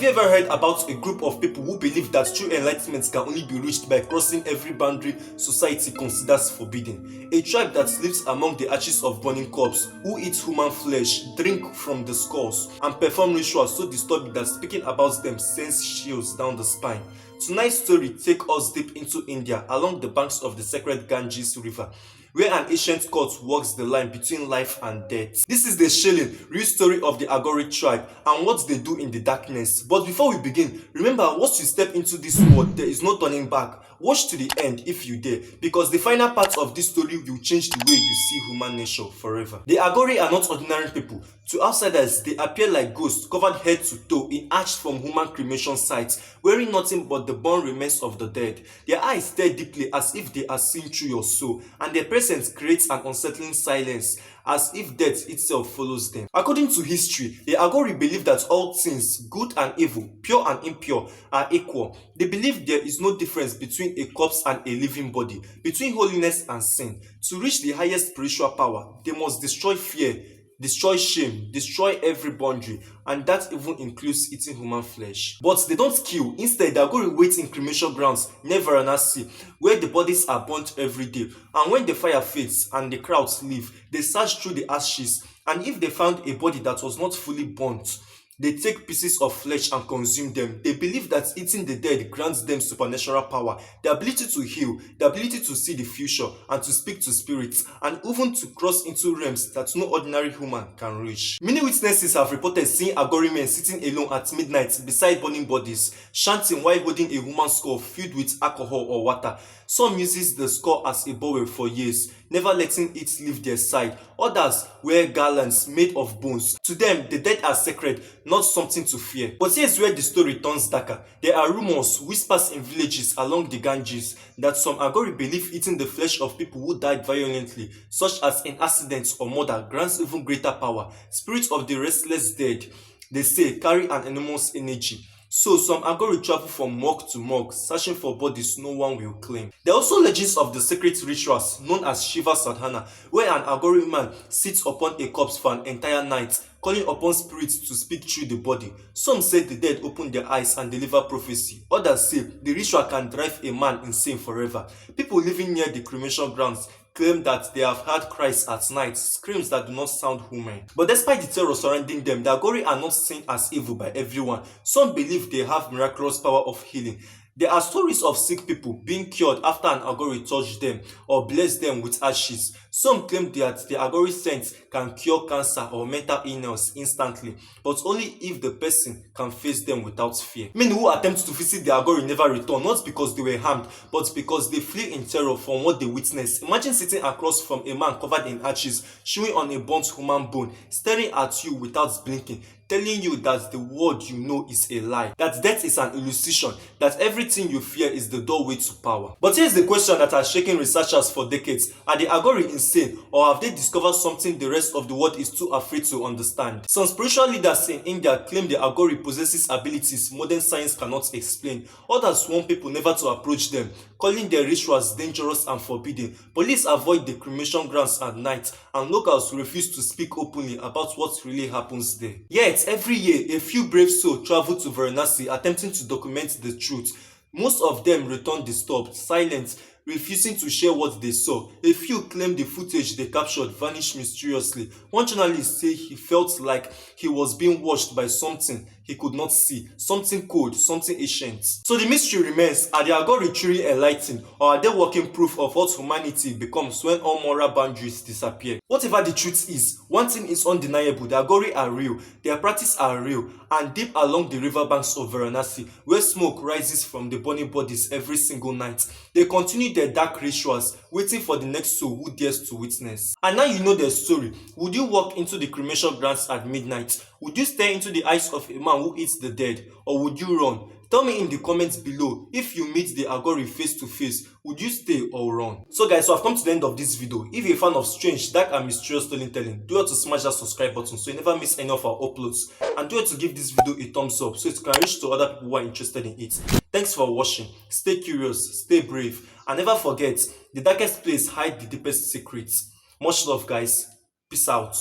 Have you ever heard about a group of people who believe that true enlightenment can only be reached by crossing every boundary society considers forbidden? A tribe that lives among the ashes of burning corpses, who eat human flesh, drink from the skulls, and perform rituals so disturbing that speaking about them sends chills down the spine. Tonight's story takes us deep into India along the banks of the sacred Ganges River, where an ancient cult walks the line between life and death. This is the chilling, real story of the Aghori tribe and what they do in the darkness. But before we begin, remember, once you step into this world, there is no turning back. Watch to the end if you dare, because the final part of this story will change the way you see human nature forever. The Aghori are not ordinary people. To outsiders, they appear like ghosts covered head to toe in ash from human cremation sites, wearing nothing but the bone remains of the dead. Their eyes stare deeply as if they are seeing through your soul, and their presence creates an unsettling silence, as if death itself follows them. According to history, the Aghori believe that all things, good and evil, pure and impure, are equal. They believe there is no difference between a corpse and a living body, between holiness and sin. To reach the highest spiritual power, they must destroy fear, destroy shame, destroy every boundary, and that even includes eating human flesh. But they don't kill. Instead, the Aghori wait in cremation grounds near Varanasi, where the bodies are burnt every day. And when the fire fades and the crowds leave, they search through the ashes, and if they found a body that was not fully burnt, they take pieces of flesh and consume them. They believe that eating the dead grants them supernatural power, the ability to heal, the ability to see the future and to speak to spirits, and even to cross into realms that no ordinary human can reach. Many witnesses have reported seeing Aghori men sitting alone at midnight beside burning bodies, chanting while holding a woman's skull filled with alcohol or water. Some uses the skull as a bowel for years, never letting it leave their side. Others wear garlands made of bones. To them, the dead are sacred, not something to fear. But here's where the story turns darker. There are rumors, whispers in villages along the Ganges, that some Aghori believe eating the flesh of people who died violently, such as in accidents or murder, grants even greater power. Spirits of the restless dead, they say, carry an enormous energy. So some Aghori travel from morgue to morgue, searching for bodies no one will claim. There are also legends of the secret rituals known as Shiva Sadhana, where an Aghori man sits upon a corpse for an entire night, calling upon spirits to speak through the body. Some say the dead open their eyes and deliver prophecy. Others say the ritual can drive a man insane forever. People living near the cremation grounds claim that they have heard cries at night, screams that do not sound human. But despite the terror surrounding them, the Aghori are not seen as evil by everyone. Some believe they have miraculous power of healing. There are stories of sick people being cured after an Aghori touched them or blessed them with ashes. Some claim that the Aghori scent can cure cancer or mental illness instantly, but only if the person can face them without fear. Many who attempt to visit the Aghori never return, not because they were harmed, but because they flee in terror from what they witnessed. Imagine sitting across from a man covered in ashes, chewing on a burnt human bone, staring at you without blinking, telling you that the world you know is a lie, that death is an illusion, that everything you fear is the doorway to power. But here's the question that has shaken researchers for decades. Are the Aghori insane, or have they discovered something the rest of the world is too afraid to understand? Some spiritual leaders in India claim the Aghori possesses abilities modern science cannot explain. Others warn people never to approach them, calling their rituals dangerous and forbidden. Police avoid the cremation grounds at night, and locals refuse to speak openly about what really happens there. Yet, every year, a few brave souls travel to Varanasi attempting to document the truth. Most of them return disturbed, silent, refusing to share what they saw. A few claim the footage they captured vanished mysteriously. One journalist said he felt like he was being watched by something he could not see, something cold, something ancient. So the mystery remains, are the Aghori truly enlightened, or are they walking proof of what humanity becomes when all moral boundaries disappear? Whatever the truth is, one thing is undeniable: the Aghori are real, their practices are real, and deep along the riverbanks of Varanasi, where smoke rises from the burning bodies every single night, they continue their dark rituals, waiting for the next soul who dares to witness. And now you know their story. Would you walk into the cremation grounds at midnight? Would you stare into the eyes of a man who eats the dead, or would you run? Tell me in the comments below, if you meet the Aghori face to face, would you stay or run? So guys, so I've come to the end of this video. If you're a fan of strange, dark and mysterious storytelling, do it to smash that subscribe button so you never miss any of our uploads. And do it to give this video a thumbs up so it can reach to other people who are interested in it. Thanks for watching. Stay curious, stay brave, and never forget, the darkest place hides the deepest secrets. Much love guys. Peace out.